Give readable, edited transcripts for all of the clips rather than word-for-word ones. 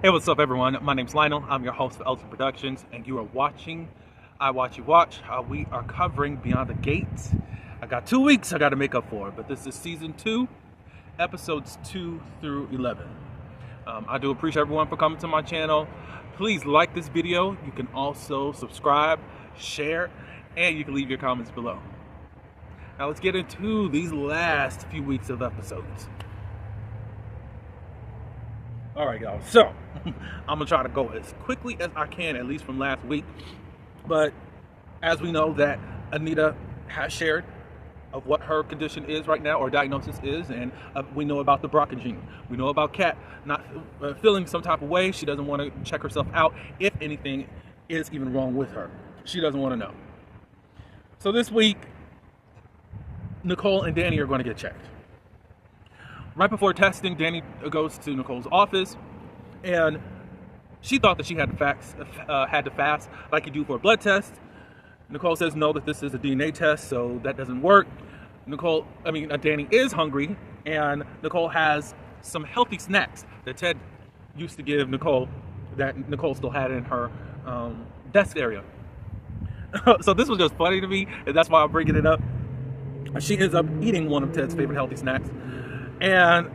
Hey, what's up, everyone? My name's Lionel. I'm your host for Elton Productions, and you are watching I Watch You Watch. We are covering Beyond the Gates. I got 2 weeks I got to make up for, but this is season 2, episodes 2 through 11. I do appreciate everyone for coming to my channel. Please like this video. You can also subscribe, share, and you can leave your comments below. Now let's get into these last few weeks of episodes. All right, y'all. So I'm gonna try to go as quickly as I can, at least from last week. But as we know that Anita has shared of what her condition is right now, or diagnosis is, and we know about the BRCA gene. We know about Kat not feeling some type of way. She doesn't want to check herself out if anything is even wrong with her. She doesn't want to know. So this week, Nicole and Danny are going to get checked. Right before testing, Danny goes to Nicole's office, and she thought that she had to fast like you do for a blood test. Nicole says no, that this is a DNA test, so that doesn't work. Danny is hungry, and Nicole has some healthy snacks that Ted used to give Nicole, that Nicole still had in her desk area. So this was just funny to me, and that's why I'm bringing it up. She ends up eating one of Ted's favorite healthy snacks, and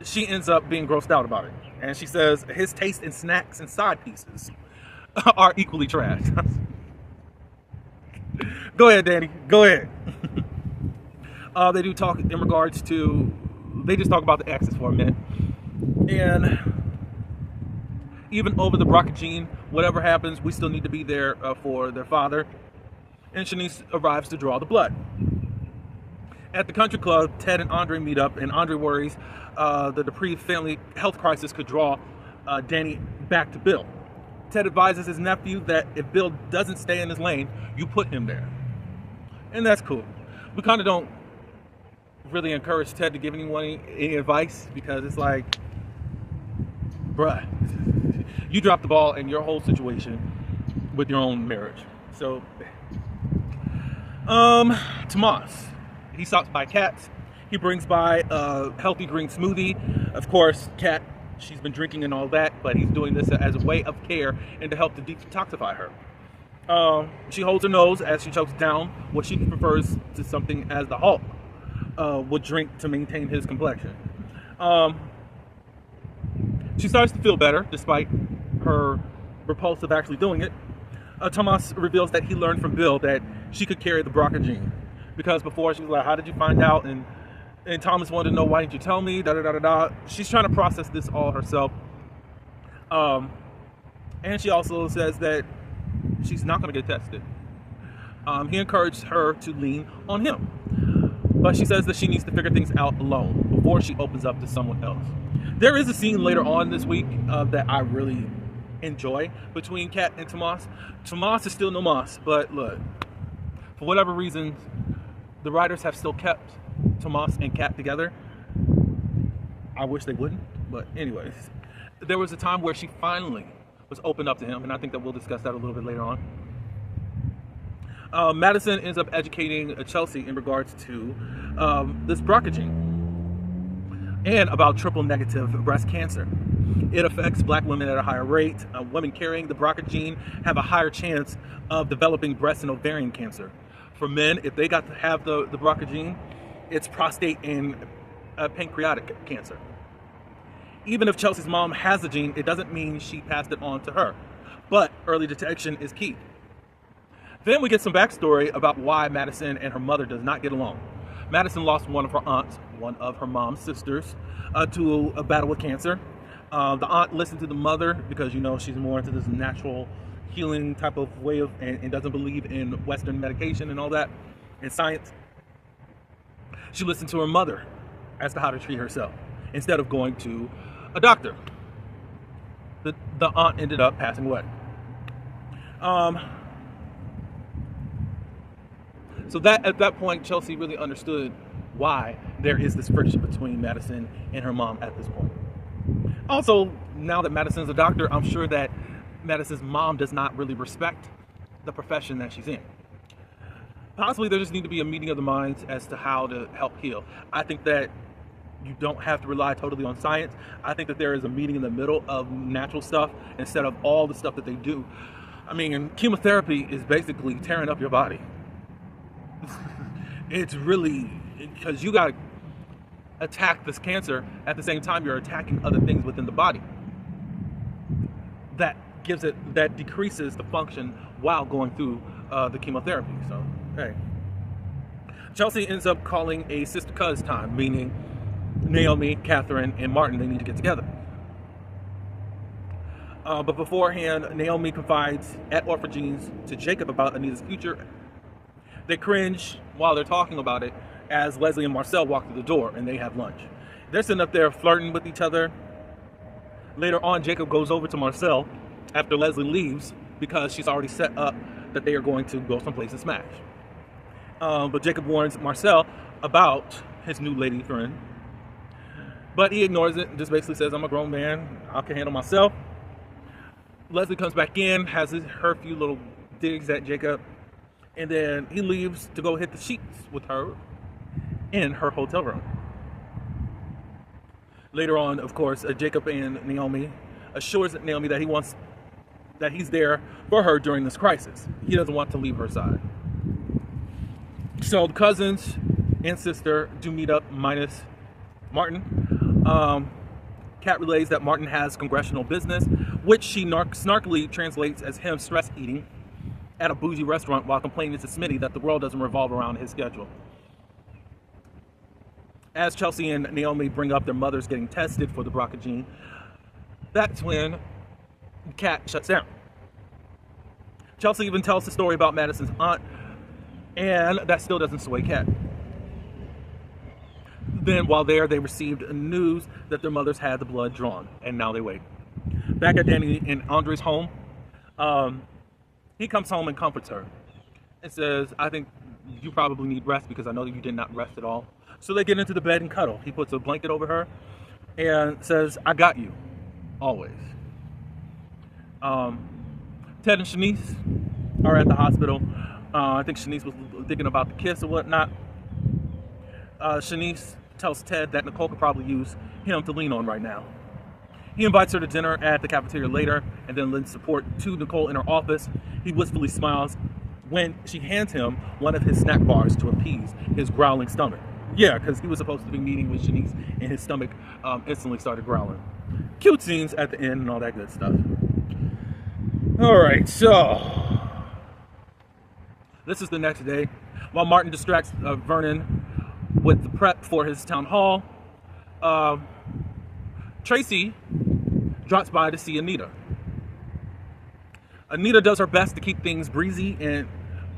she ends up being grossed out about it. And she says his taste in snacks and side pieces are equally trash. Go ahead, Danny. Go ahead. They do talk in regards to, they just talk about the exes for a minute. And even over the BRCA gene, whatever happens, we still need to be there for their father. And Shanice arrives to draw the blood. At the country club, Ted and Andre meet up, and Andre worries the Dupree family health crisis could draw Danny back to Bill. Ted advises his nephew that if Bill doesn't stay in his lane, you put him there. And that's cool. We kind of don't really encourage Ted to give anyone any advice, because it's like, bruh, you dropped the ball in your whole situation with your own marriage. So, Tomas, he stops by Kat's. He brings by a healthy green smoothie. Of course, Kat, she's been drinking and all that, but he's doing this as a way of care and to help to detoxify her. She holds her nose as she chokes down what she prefers to something as the Hulk would drink to maintain his complexion. She starts to feel better despite her repulse of actually doing it. Tomas reveals that he learned from Bill that she could carry the BRCA gene, because before she was like, how did you find out? And Thomas wanted to know, why didn't you tell me? She's trying to process this all herself. And she also says that she's not going to get tested. He encouraged her to lean on him, but she says that she needs to figure things out alone before she opens up to someone else. There is a scene later on this week that I really enjoy between Kat and Tomas. Tomas is still no Moss, but look, for whatever reasons, the writers have still kept Tomas and Kat together. I wish they wouldn't, but anyways, there was a time where she finally was opened up to him, and I think that we'll discuss that a little bit later on. Madison ends up educating Chelsea in regards to this BRCA gene and about triple negative breast cancer. It affects black women at a higher rate. Women carrying the BRCA gene have a higher chance of developing breast and ovarian cancer. For men, if they got to have the BRCA gene, it's prostate and pancreatic cancer. Even if Chelsea's mom has the gene, it doesn't mean she passed it on to her. But early detection is key. Then we get some backstory about why Madison and her mother does not get along. Madison lost one of her aunts, one of her mom's sisters, to a battle with cancer. The aunt listened to the mother because, you know, she's more into this natural healing type of way of, and doesn't believe in Western medication and all that, and science. She listened to her mother as to how to treat herself instead of going to a doctor. The aunt ended up passing away. So that at that point, Chelsea really understood why there is this friction between Madison and her mom at this point. Also, now that Madison's a doctor, I'm sure that Madison's mom does not really respect the profession that she's in. Possibly there just need to be a meeting of the minds as to how to help heal. I think that You don't have to rely totally on science. I think that there is a meeting in the middle of natural stuff instead of all the stuff that they do. I mean, chemotherapy is basically tearing up your body. It's really, because you got to attack this cancer at the same time you're attacking other things within the body. That decreases the function while going through the chemotherapy. So, hey. Chelsea ends up calling a sister cuz time, meaning Naomi, Catherine, and Martin, they need to get together. But beforehand, Naomi confides at Orphogenies to Jacob about Anita's future. They cringe while they're talking about it as Leslie and Marcel walk through the door and they have lunch. They're sitting up there flirting with each other. Later on, Jacob goes over to Marcel after Leslie leaves because she's already set up that they are going to go someplace and smash. But Jacob warns Marcel about his new lady friend. But he ignores it and just basically says, I'm a grown man, I can handle myself. Leslie comes back in, has her few little digs at Jacob, and then he leaves to go hit the sheets with her in her hotel room. Later on, of course, Jacob and Naomi assures Naomi that he's there for her during this crisis. He doesn't want to leave her side. So the cousins and sister do meet up minus Martin. Kat relays that Martin has congressional business, which she snarkily translates as him stress eating at a bougie restaurant while complaining to Smitty that the world doesn't revolve around his schedule. As Chelsea and Naomi bring up their mothers getting tested for the BRCA gene, that's when Kat shuts down. Chelsea even tells the story about Madison's aunt, and that still doesn't sway Kat. Then while there, they received news that their mothers had the blood drawn, and now they wait. Back at Danny and Andre's home, he comes home and comforts her and says, I think you probably need rest because I know that you did not rest at all. So they get into the bed and cuddle. He puts a blanket over her and says, I got you, always. Ted and Shanice are at the hospital. I think Shanice was thinking about the kiss or whatnot. Shanice tells Ted that Nicole could probably use him to lean on right now. He invites her to dinner at the cafeteria later and then lends support to Nicole in her office. He wistfully smiles when she hands him one of his snack bars to appease his growling stomach. Yeah, because he was supposed to be meeting with Shanice and his stomach instantly started growling. Cute scenes at the end and all that good stuff. Alright, so this is the next day. While Martin distracts Vernon with the prep for his town hall, Tracy drops by to see Anita. Anita does her best to keep things breezy and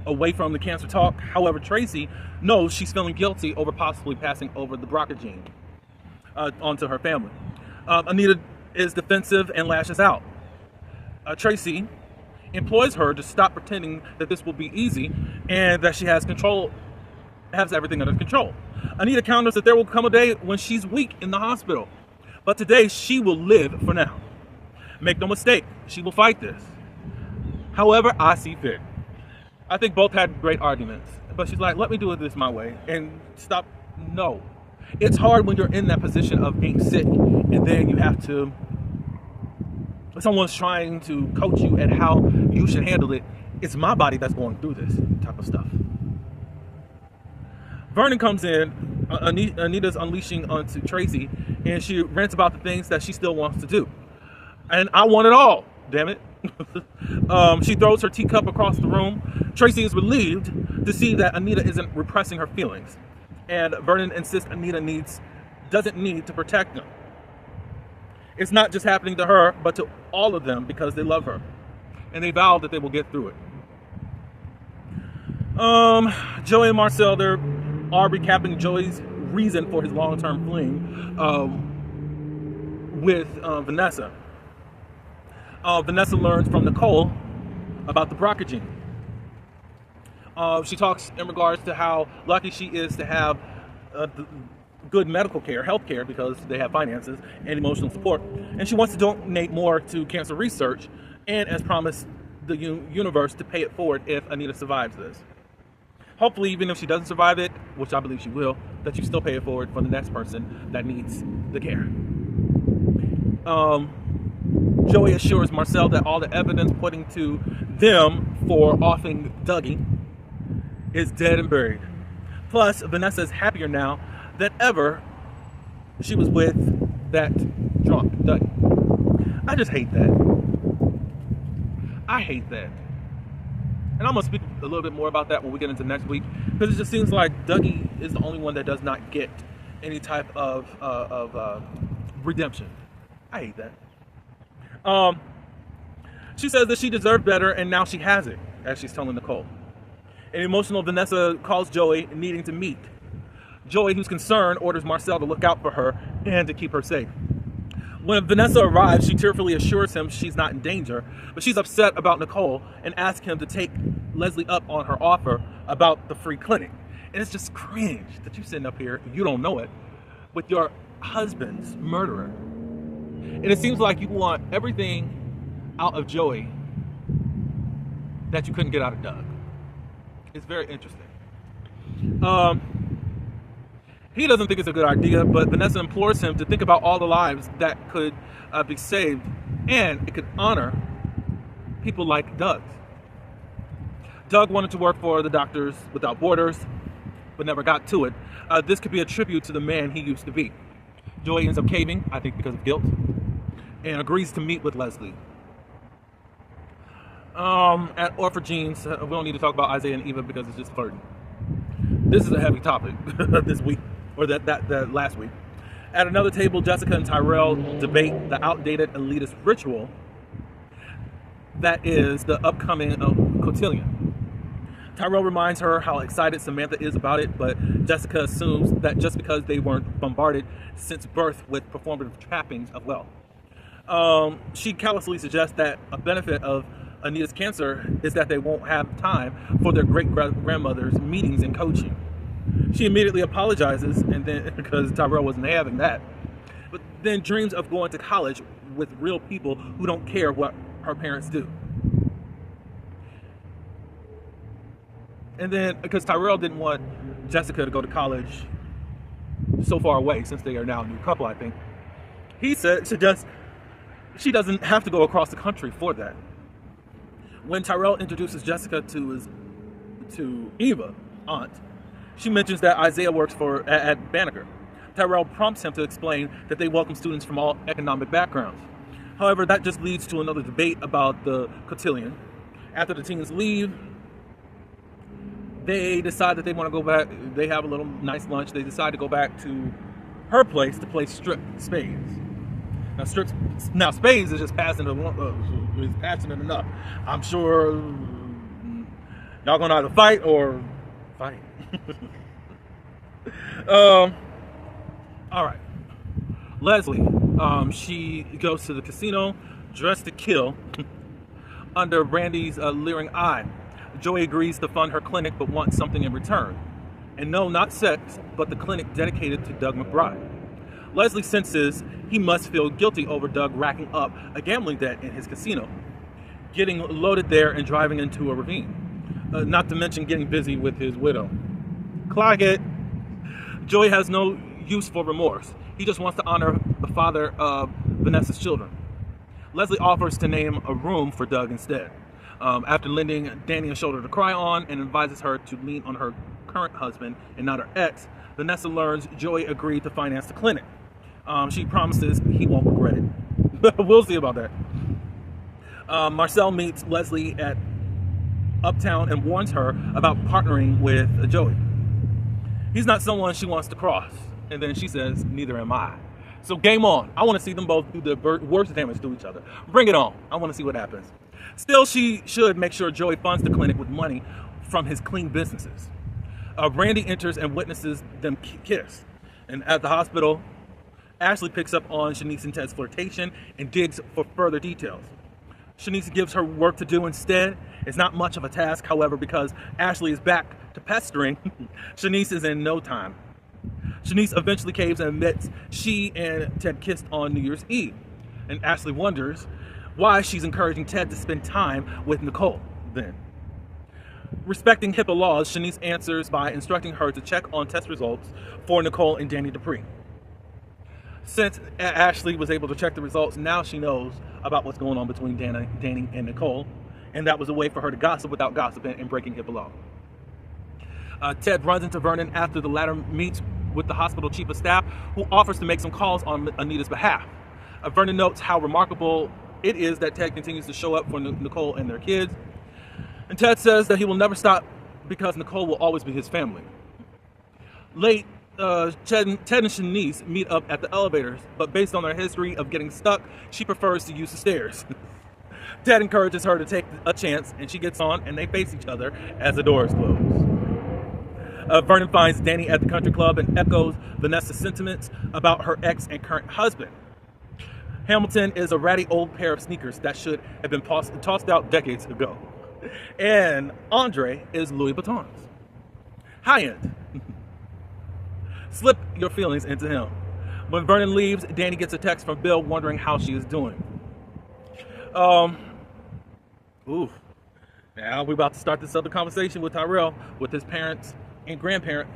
away from the cancer talk. However, Tracy knows she's feeling guilty over possibly passing over the BRCA gene onto her family. Anita is defensive and lashes out. Tracy employs her to stop pretending that this will be easy and that she has everything under control. Anita counters that there will come a day when she's weak in the hospital, but today she will live for now. Make no mistake, she will fight this. However, I see fit. I think both had great arguments, but she's like, let me do it this my way and stop. No. It's hard when you're in that position of being sick and then you have to, someone's trying to coach you at how you should handle it. It's my body that's going through this type of stuff. Vernon comes in, Anita's unleashing onto Tracy, and she rants about the things that she still wants to do. And I want it all, damn it. She throws her teacup across the room. Tracy is relieved to see that Anita isn't repressing her feelings. And Vernon insists Anita doesn't need to protect them. It's not just happening to her, but to all of them because they love her. And they vow that they will get through it. Joey and Marcel, they are recapping Joey's reason for his long-term fling with Vanessa. Vanessa learns from Nicole about the BRCA gene. She talks in regards to how lucky she is to have good medical care, health care, because they have finances and emotional support. And she wants to donate more to cancer research and, as promised, the universe to pay it forward if Anita survives this. Hopefully, even if she doesn't survive it, which I believe she will, that you still pay it forward for the next person that needs the care. Joey assures Marcel that all the evidence pointing to them for offing Dougie is dead and buried. Plus, Vanessa is happier now than ever she was with that drunk Dougie. I just hate that. I hate that. And I'm going to speak a little bit more about that when we get into next week, because it just seems like Dougie is the only one that does not get any type of redemption. I hate that. She says that she deserved better, and now she has it, as she's telling Nicole. An emotional Vanessa calls Joey, needing to meet. Joey, who's concerned, orders Marcel to look out for her and to keep her safe. When Vanessa arrives, she tearfully assures him she's not in danger, but she's upset about Nicole and asks him to take Leslie up on her offer about the free clinic. And it's just cringe that you're sitting up here, you don't know it, with your husband's murderer. And it seems like you want everything out of Joey that you couldn't get out of Doug. It's very interesting. He doesn't think it's a good idea, but Vanessa implores him to think about all the lives that could be saved, and it could honor people like Doug's. Doug wanted to work for the Doctors Without Borders, but never got to it. This could be a tribute to the man he used to be. Joey ends up caving, I think because of guilt, and agrees to meet with Leslie. At Orphogenius, we don't need to talk about Isaiah and Eva because it's just flirting. This is a heavy topic this week, or that last week. At another table, Jessica and Tyrell debate the outdated elitist ritual that is the upcoming cotillion. Tyrell reminds her how excited Samantha is about it, but Jessica assumes that just because they weren't bombarded since birth with performative trappings of wealth. She callously suggests that a benefit of Anita's cancer is that they won't have time for their great-grandmother's meetings and coaching. She immediately apologizes, and then because Tyrell wasn't having that, but then dreams of going to college with real people who don't care what her parents do. And then, because Tyrell didn't want Jessica to go to college so far away, since they are now a new couple, I think, he suggests she doesn't have to go across the country for that. When Tyrell introduces Jessica to Eva, aunt, she mentions that Isaiah works at Banneker. Tyrell prompts him to explain that they welcome students from all economic backgrounds. However, that just leads to another debate about the cotillion. After the teens leave, they decide that they want to go back. They have a little nice lunch. They decide to go back to her place to play strip spades. Now spades is just passing it enough. I'm sure y'all gonna either fight or fight. All right. Leslie, she goes to the casino dressed to kill under Brandy's leering eye. Joey agrees to fund her clinic but wants something in return. And no, not sex, but the clinic dedicated to Doug McBride. Leslie senses he must feel guilty over Doug racking up a gambling debt in his casino, getting loaded there and driving into a ravine. Not to mention getting busy with his widow. Clock it. Joey has no use for remorse. He just wants to honor the father of Vanessa's children. Leslie offers to name a room for Doug instead. After lending Danny a shoulder to cry on and advises her to lean on her current husband and not her ex, Vanessa learns Joey agreed to finance the clinic. She promises he won't regret it. We'll see about that. Marcel meets Leslie at Uptown and warns her about partnering with Joey. He's not someone she wants to cross. And then she says, neither am I. So game on. I want to see them both do the worst damage to each other. Bring it on. I want to see what happens. Still, she should make sure Joey funds the clinic with money from his clean businesses. Brandy enters and witnesses them kiss. And at the hospital, Ashley picks up on Shanice and Ted's flirtation and digs for further details. Shanice gives her work to do instead. It's not much of a task, however, because Ashley is back to pestering. Shanice is in no time. Shanice eventually caves and admits she and Ted kissed on New Year's Eve. And Ashley wonders why she's encouraging Ted to spend time with Nicole then. Respecting HIPAA laws, Shanice answers by instructing her to check on test results for Nicole and Danny Dupree. Since Ashley was able to check the results, now she knows about what's going on between Danny and Nicole, and that was a way for her to gossip without gossiping and breaking HIPAA law. Ted runs into Vernon after the latter meets with the hospital chief of staff, who offers to make some calls on Anita's behalf. Vernon notes how remarkable it is that Ted continues to show up for Nicole and their kids. And Ted says that he will never stop because Nicole will always be his family. Late, Ted and Shanice meet up at the elevators, but based on their history of getting stuck, she prefers to use the stairs. Ted encourages her to take a chance, and she gets on, and they face each other as the doors close. Vernon finds Danny at the country club and echoes Vanessa's sentiments about her ex and current husband. Hamilton is a ratty old pair of sneakers that should have been tossed out decades ago. And Andre is Louis Vuitton's. High-end. Slip your feelings into him. When Vernon leaves, Danny gets a text from Bill wondering how she is doing. Now we're about to start this other conversation with Tyrell, with his parents and grandparent.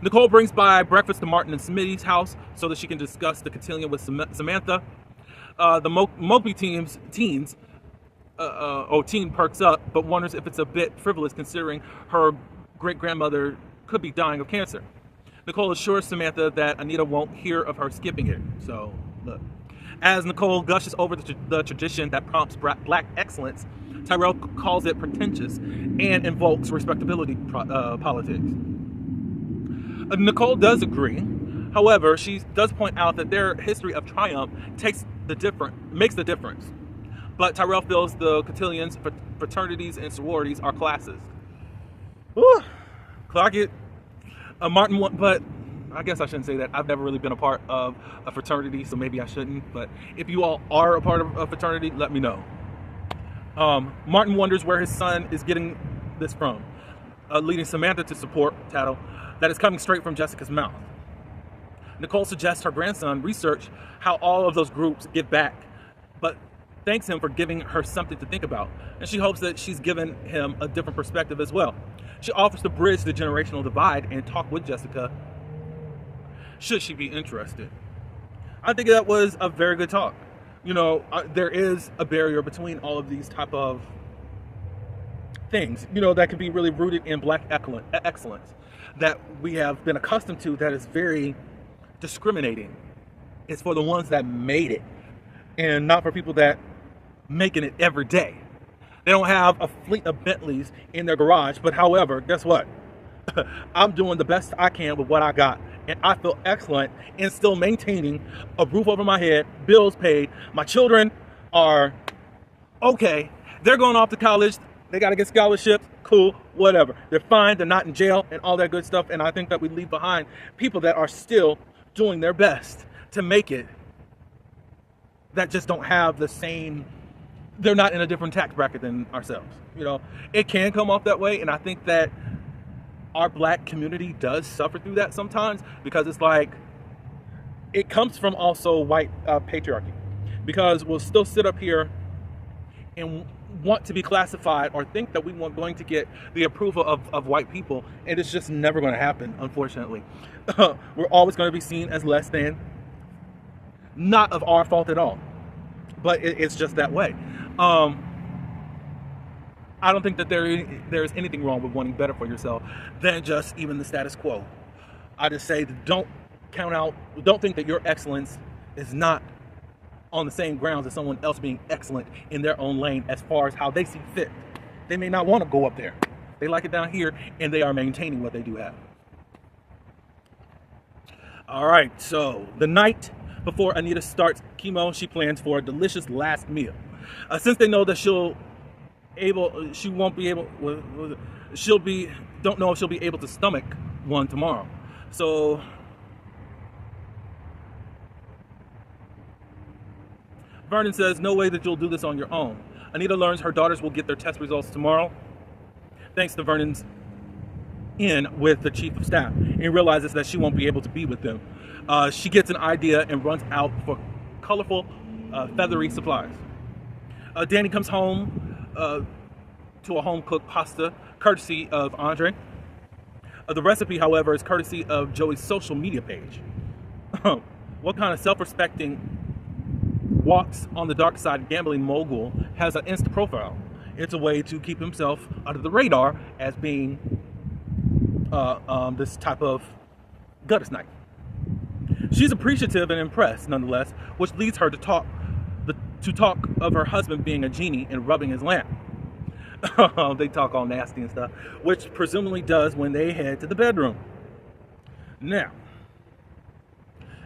Nicole brings by breakfast to Martin and Smitty's house so that she can discuss the cotillion with Samantha. The Mopey teen perks up, but wonders if it's a bit frivolous considering her great-grandmother could be dying of cancer. Nicole assures Samantha that Anita won't hear of her skipping it. So, look. As Nicole gushes over the tradition that prompts black excellence, Tyrell calls it pretentious and invokes respectability politics. Nicole does agree. However, she does point out that their history of triumph makes the difference. But Tyrell feels the cotillions, fraternities, and sororities are classes. Whew. Clock it. But I guess I shouldn't say that. I've never really been a part of a fraternity, so maybe I shouldn't. But if you all are a part of a fraternity, let me know. Martin wonders where his son is getting this from, leading Samantha to support tattle that is coming straight from Jessica's mouth. Nicole suggests her grandson research how all of those groups give back, but thanks him for giving her something to think about, and she hopes that she's given him a different perspective as well. She offers to bridge the generational divide and talk with Jessica, should she be interested. I think that was a very good talk. You know, there is a barrier between all of these type of things, you know, that can be really rooted in black excellence that we have been accustomed to, that is very discriminating. It's for the ones that made it and not for people that making it every day. They don't have a fleet of Bentleys in their garage, but however, guess what? I'm doing the best I can with what I got, and I feel excellent in still maintaining a roof over my head, bills paid. My children are okay. They're going off to college. They got to get scholarships. Cool, whatever. They're fine. They're not in jail and all that good stuff. And I think that we leave behind people that are still doing their best to make it, that just don't have the same, they're not in a different tax bracket than ourselves. You know, it can come off that way, and I think that our black community does suffer through that sometimes, because it's like, it comes from also white patriarchy, because we'll still sit up here and want to be classified or think that we are going to get the approval of white people, and it's just never going to happen, unfortunately. We're always going to be seen as less than, not of our fault at all, but it's just that way. I don't think that there's anything wrong with wanting better for yourself than just even the status quo. I just say, don't think that your excellence is not on the same grounds as someone else being excellent in their own lane as far as how they see fit. They may not want to go up there. They like it down here, and they are maintaining what they do have. All right, so the night before Anita starts chemo, she plans for a delicious last meal. Since they know that don't know if she'll be able to stomach one tomorrow. So Vernon says, no way that you'll do this on your own. Anita learns her daughters will get their test results tomorrow, thanks to Vernon's in with the chief of staff, and realizes that she won't be able to be with them. She gets an idea and runs out for colorful, feathery supplies. Danny comes home to a home-cooked pasta courtesy of Andre. The recipe, however, is courtesy of Joey's social media page. What kind of self-respecting walks on the dark side gambling mogul has an Insta profile? It's a way to keep himself under the radar as being this type of gutter snipe. She's appreciative and impressed, nonetheless, which leads her to talk of her husband being a genie and rubbing his lamp. They talk all nasty and stuff, which presumably does when they head to the bedroom. Now,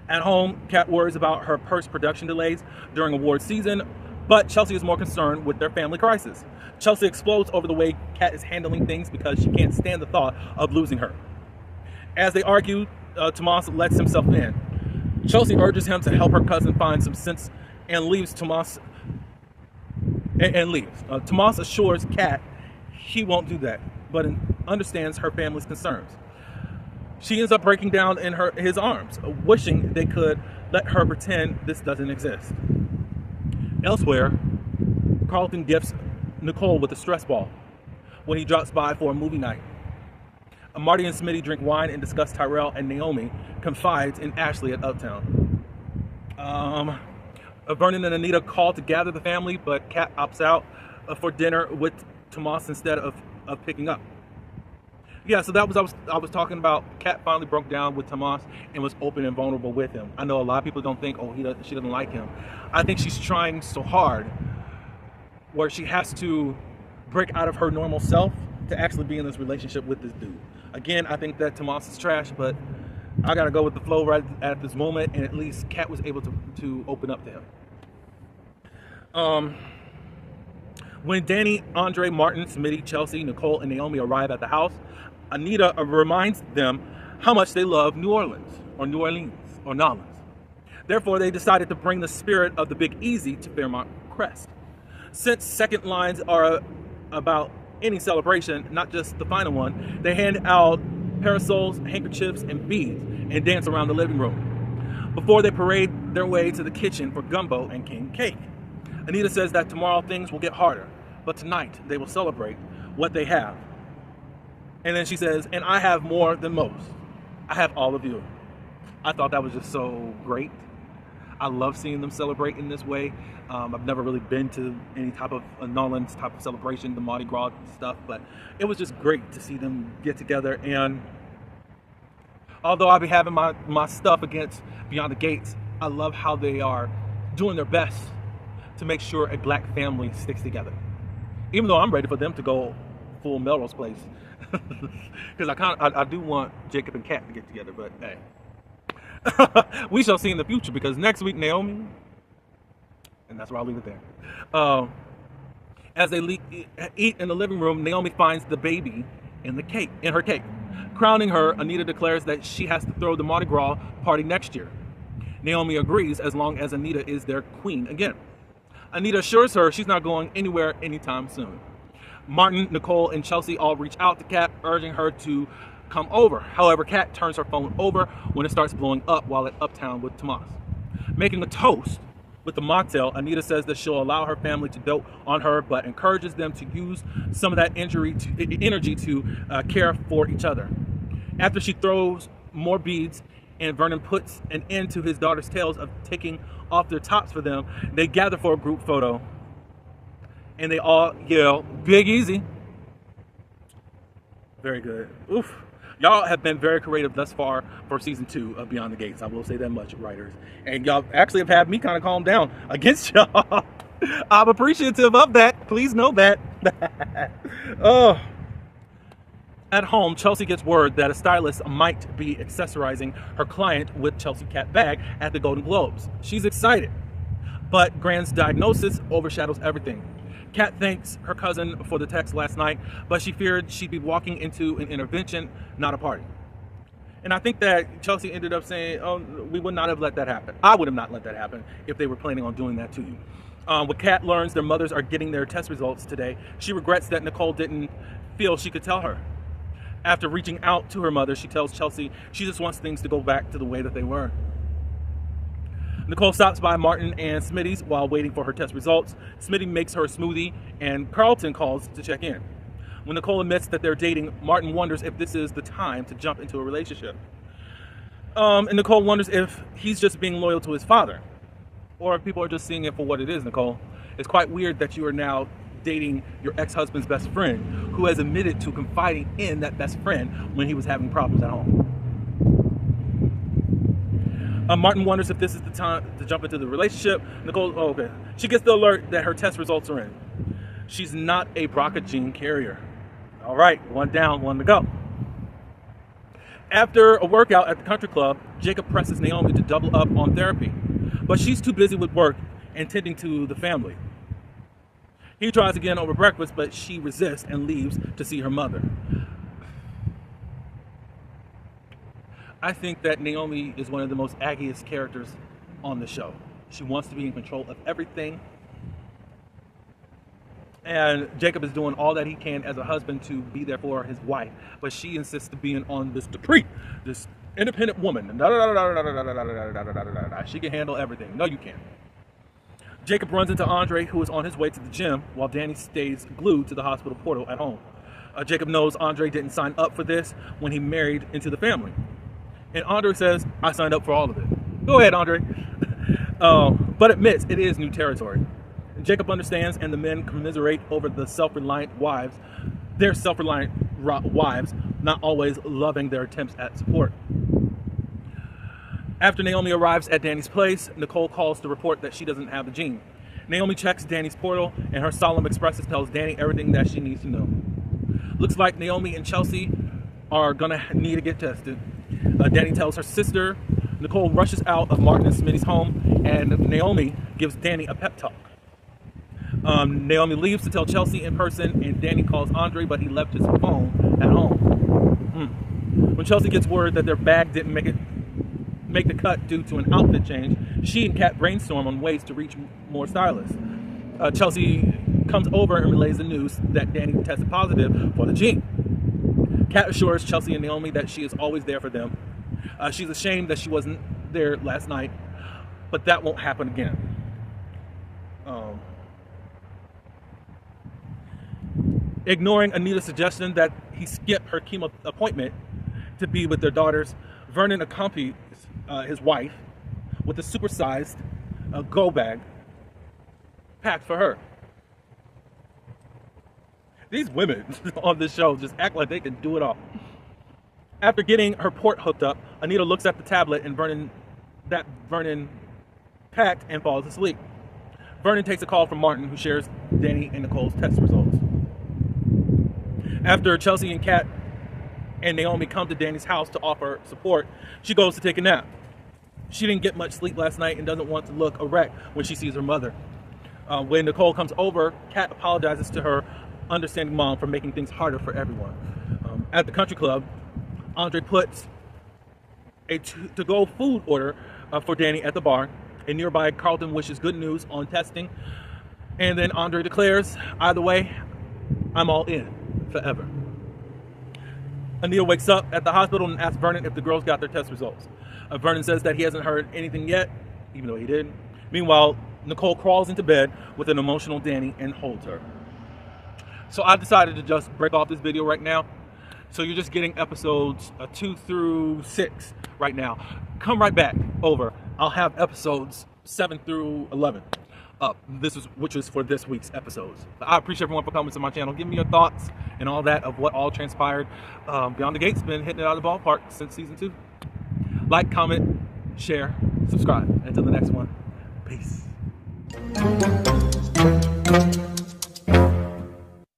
at home, Kat worries about her purse production delays during award season, but Chelsea is more concerned with their family crisis. Chelsea explodes over the way Kat is handling things because she can't stand the thought of losing her. As they argue, Tomas lets himself in. Chelsea urges him to help her cousin find some sense and leaves Tomas. Tomas assures Kat he won't do that, but understands her family's concerns. She ends up breaking down in his arms, wishing they could let her pretend this doesn't exist. Elsewhere, Carlton gifts Nicole with a stress ball when he drops by for a movie night. Marty and Smitty drink wine and discuss Tyrell, and Naomi confides in Ashley at Uptown. Vernon and Anita call to gather the family, but Kat opts out for dinner with Tomas instead of picking up. Yeah, so that was I was talking about. Kat finally broke down with Tomas and was open and vulnerable with him. I know a lot of people don't think, oh, she doesn't like him. I think she's trying so hard where she has to break out of her normal self to actually be in this relationship with this dude. Again, I think that Tomas is trash, but I gotta go with the flow right at this moment, and at least Kat was able to open up to him. When Danny, Andre, Martin, Smitty, Chelsea, Nicole, and Naomi arrive at the house, Anita reminds them how much they love New Orleans. Therefore, they decided to bring the spirit of the Big Easy to Fairmont Crest. Since second lines are about any celebration, not just the final one, they hand out parasols, handkerchiefs, and beads and dance around the living room before they parade their way to the kitchen for gumbo and king cake. Anita says that tomorrow things will get harder, but tonight they will celebrate what they have. And then she says, and I have more than most. I have all of you. I thought that was just so great. I love seeing them celebrate in this way. I've never really been to any type of New Orleans type of celebration, the Mardi Gras stuff, but it was just great to see them get together. And although I'll be having my stuff against Beyond the Gates, I love how they are doing their best to make sure a black family sticks together. Even though I'm ready for them to go full Melrose Place, because I do want Jacob and Kat to get together, but hey. We shall see in the future, because next week Naomi, and that's where I'll leave it there. As they eat in the living room, Naomi finds the baby in her cake. Crowning her, Anita declares that she has to throw the Mardi Gras party next year. Naomi agrees as long as Anita is their queen again. Anita assures her she's not going anywhere anytime soon. Martin, Nicole, and Chelsea all reach out to Kat, urging her to come over. However, Kat turns her phone over when it starts blowing up while at Uptown with Tomas. Making a toast with the mocktail, Anita says that she'll allow her family to dote on her, but encourages them to use some of that energy to care for each other. After she throws more beads and Vernon puts an end to his daughter's tales of taking off their tops for them, they gather for a group photo and they all yell, "Big Easy." Very good. Oof. Y'all have been very creative thus far for season 2 of Beyond the Gates. I will say that much, writers. And y'all actually have had me kind of calm down against y'all. I'm appreciative of that. Please know that. Oh. At home, Chelsea gets word that a stylist might be accessorizing her client with Chelsea Cat bag at the Golden Globes. She's excited, but Grant's diagnosis overshadows everything. Kat thanks her cousin for the text last night, but she feared she'd be walking into an intervention, not a party. And I think that Chelsea ended up saying, oh, we would not have let that happen. I would have not let that happen if they were planning on doing that to you. When Kat learns their mothers are getting their test results today, she regrets that Nicole didn't feel she could tell her. After reaching out to her mother, she tells Chelsea she just wants things to go back to the way that they were. Nicole stops by Martin and Smitty's while waiting for her test results. Smitty makes her a smoothie, and Carlton calls to check in. When Nicole admits that they're dating, Martin wonders if this is the time to jump into a relationship. And Nicole wonders if he's just being loyal to his father, or if people are just seeing it for what it is, Nicole. It's quite weird that you are now dating your ex-husband's best friend, who has admitted to confiding in that best friend when he was having problems at home. Martin wonders if this is the time to jump into the relationship. Nicole, she gets the alert that her test results are in. She's not a BRCA gene carrier. All right, one down, one to go. After a workout at the country club, Jacob presses Naomi to double up on therapy, but she's too busy with work and tending to the family. He tries again over breakfast, but she resists and leaves to see her mother. I think that Naomi is one of the most aggiest characters on the show. She wants to be in control of everything. And Jacob is doing all that he can as a husband to be there for his wife. But she insists on being on this decree, this independent woman. She can handle everything. No, you can't. Jacob runs into Andre, who is on his way to the gym, while Danny stays glued to the hospital portal at home. Jacob knows Andre didn't sign up for this when he married into the family. And Andre says, I signed up for all of it. Go ahead, Andre. But admits it is new territory. Jacob understands, and the men commiserate over the their self-reliant wives not always loving their attempts at support. After Naomi arrives at Danny's place, Nicole calls to report that she doesn't have the gene. Naomi checks Danny's portal, and her solemn expresses tells Danny everything that she needs to know. Looks like Naomi and Chelsea are gonna need to get tested. Danny tells her sister. Nicole rushes out of Martin and Smitty's home, and Naomi gives Danny a pep talk. Naomi leaves to tell Chelsea in person, and Danny calls Andre, but he left his phone at home. When Chelsea gets word that their bag didn't make the cut due to an outfit change, she and Kat brainstorm on ways to reach more stylists. Chelsea comes over and relays the news that Danny tested positive for the gene. Kat assures Chelsea and Naomi that she is always there for them. She's ashamed that she wasn't there last night, but that won't happen again. Ignoring Anita's suggestion that he skip her chemo appointment to be with their daughters, Vernon accompanies his wife with a supersized go bag packed for her. These women on this show just act like they can do it all. After getting her port hooked up, Anita looks at the tablet and Vernon packed and falls asleep. Vernon takes a call from Martin, who shares Danny and Nicole's test results. After Chelsea and Kat and Naomi come to Danny's house to offer support, she goes to take a nap. She didn't get much sleep last night and doesn't want to look a wreck when she sees her mother. When Nicole comes over, Kat apologizes to her understanding mom for making things harder for everyone. At the country club, Andre puts a to-go food order for Danny at the bar. And nearby, Carlton wishes good news on testing. And then Andre declares, either way, I'm all in forever. Anita wakes up at the hospital and asks Vernon if the girls got their test results. Vernon says that he hasn't heard anything yet, even though he did. Meanwhile, Nicole crawls into bed with an emotional Danny and holds her. So I decided to just break off this video right now. So you're just getting episodes 2 through 6 right now. Come right back over. I'll have episodes 7 through 11 up. Which is for this week's episodes. I appreciate everyone for coming to my channel. Give me your thoughts and all that of what all transpired. Beyond the Gate's been hitting it out of the ballpark since season 2. Like, comment, share, subscribe. Until the next one, peace.